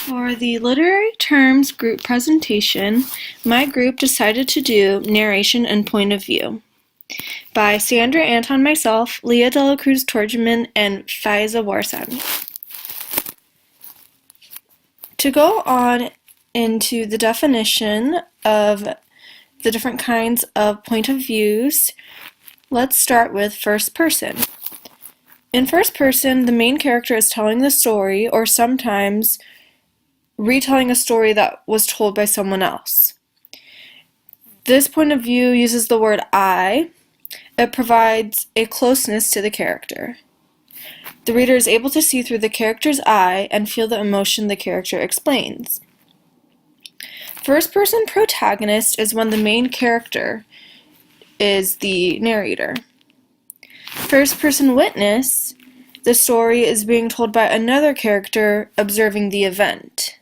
For the literary terms group presentation, my group decided to do Narration and Point of View by Sandra Anton, myself, Leah Dela Cruz Torgeman, and Faiza Warsami. To go on into the definition of the different kinds of point of views, let's start with first person. In first person, the main character is telling the story, or sometimes retelling a story that was told by someone else. This point of view uses the word I. It provides a closeness to the character. The reader is able to see through the character's eye and feel the emotion the character explains. First-person protagonist is when the main character is the narrator. First-person witness, the story is being told by another character observing the event.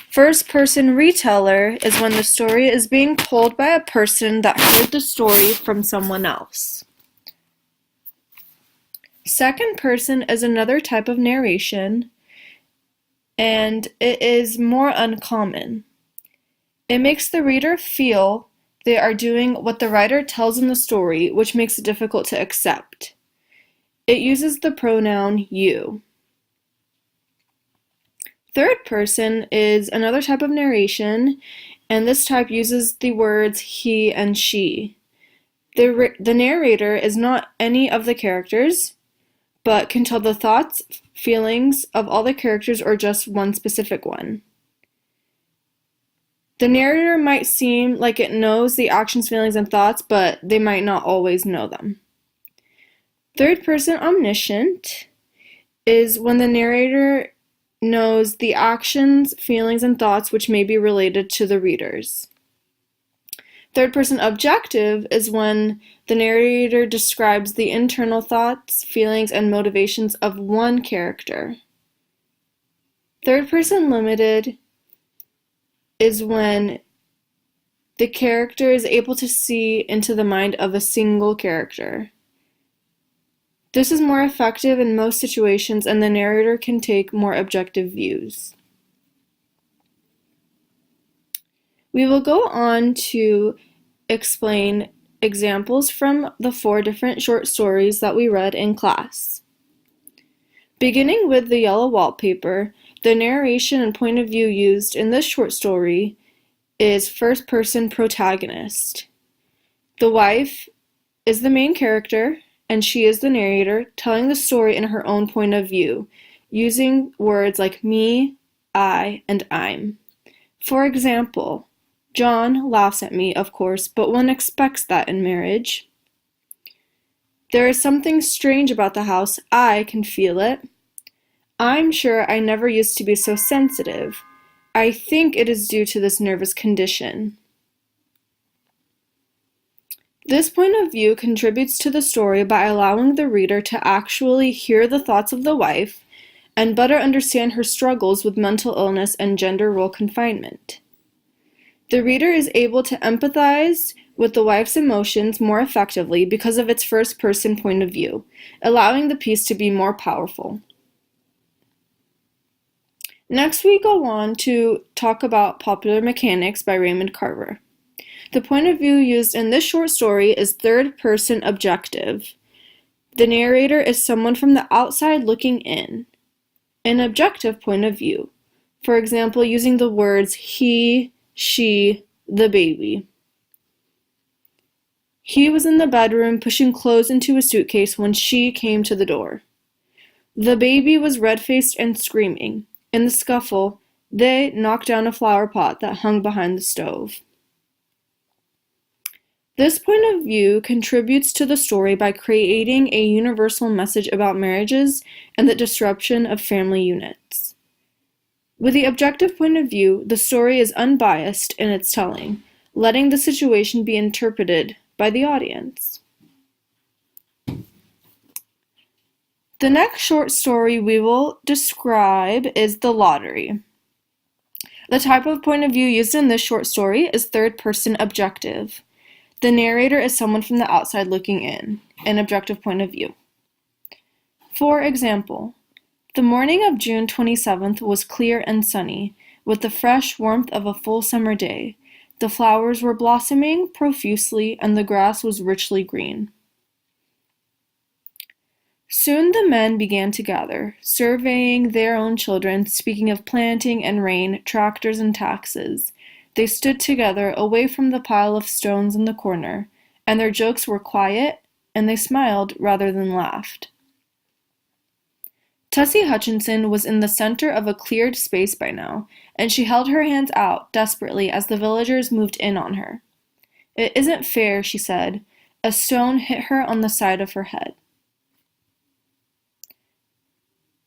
First-person reteller is when the story is being told by a person that heard the story from someone else. Second person is another type of narration, and it is more uncommon. It makes the reader feel they are doing what the writer tells in the story, which makes it difficult to accept. It uses the pronoun you. Third person is another type of narration, and this type uses the words he and she. The narrator is not any of the characters, but can tell the thoughts, feelings of all the characters or just one specific one. The narrator might seem like it knows the actions, feelings, and thoughts, but they might not always know them. Third person omniscient is when the narrator knows the actions, feelings, and thoughts which may be related to the readers. Third person objective is when the narrator describes the internal thoughts, feelings, and motivations of one character. Third person limited is when the character is able to see into the mind of a single character. This is more effective in most situations, and the narrator can take more objective views. We will go on to explain examples from the 4 different short stories that we read in class. Beginning with the yellow wallpaper, the narration and point of view used in this short story is first-person protagonist. The wife is the main character, and she is the narrator, telling the story in her own point of view, using words like me, I, and I'm. For example, John laughs at me, of course, but one expects that in marriage. There is something strange about the house. I can feel it. I'm sure I never used to be so sensitive. I think it is due to this nervous condition. This point of view contributes to the story by allowing the reader to actually hear the thoughts of the wife and better understand her struggles with mental illness and gender role confinement. The reader is able to empathize with the wife's emotions more effectively because of its first-person point of view, allowing the piece to be more powerful. Next, we go on to talk about Popular Mechanics by Raymond Carver. The point of view used in this short story is third-person objective. The narrator is someone from the outside looking in. An objective point of view, for example, using the words he, she, the baby. He was in the bedroom pushing clothes into a suitcase when she came to the door. The baby was red-faced and screaming. In the scuffle, they knocked down a flower pot that hung behind the stove. This point of view contributes to the story by creating a universal message about marriages and the disruption of family units. With the objective point of view, the story is unbiased in its telling, letting the situation be interpreted by the audience. The next short story we will describe is The Lottery. The type of point of view used in this short story is third-person objective. The narrator is someone from the outside looking in, an objective point of view. For example, The morning of June 27th was clear and sunny, with the fresh warmth of a full summer day. The flowers were blossoming profusely, and the grass was richly green. Soon the men began to gather, surveying their own children, speaking of planting and rain, tractors and taxes. They stood together, away from the pile of stones in the corner, and their jokes were quiet, and they smiled rather than laughed. Tessie Hutchinson was in the center of a cleared space by now, and she held her hands out desperately as the villagers moved in on her. "It isn't fair," she said. A stone hit her on the side of her head.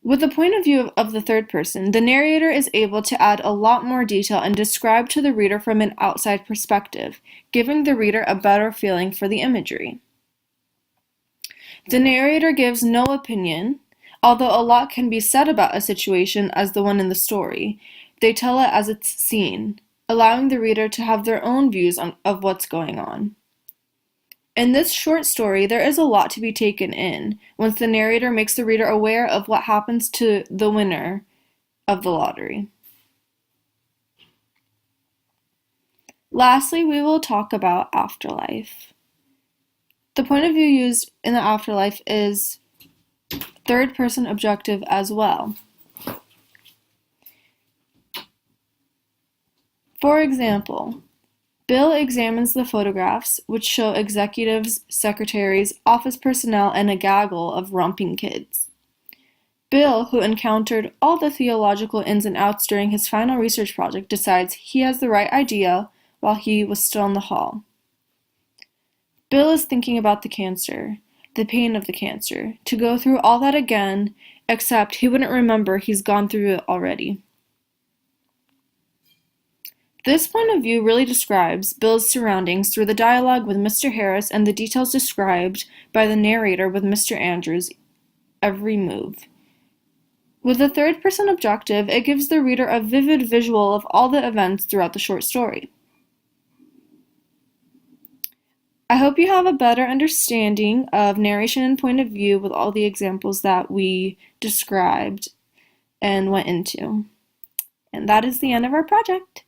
With the point of view of the third person, the narrator is able to add a lot more detail and describe to the reader from an outside perspective, giving the reader a better feeling for the imagery. The narrator gives no opinion, although a lot can be said about a situation as the one in the story. They tell it as it's seen, allowing the reader to have their own views of what's going on. In this short story, there is a lot to be taken in once the narrator makes the reader aware of what happens to the winner of the lottery. Lastly, we will talk about afterlife. The point of view used in the afterlife is third-person objective as well. For example, Bill examines the photographs, which show executives, secretaries, office personnel, and a gaggle of romping kids. Bill, who encountered all the theological ins and outs during his final research project, decides he has the right idea while he was still in the hall. Bill is thinking about the cancer, the pain of the cancer, to go through all that again, except he wouldn't remember he's gone through it already. This point of view really describes Bill's surroundings through the dialogue with Mr. Harris and the details described by the narrator with Mr. Andrews' every move. With the third-person objective, it gives the reader a vivid visual of all the events throughout the short story. I hope you have a better understanding of narration and point of view with all the examples that we described and went into. And that is the end of our project.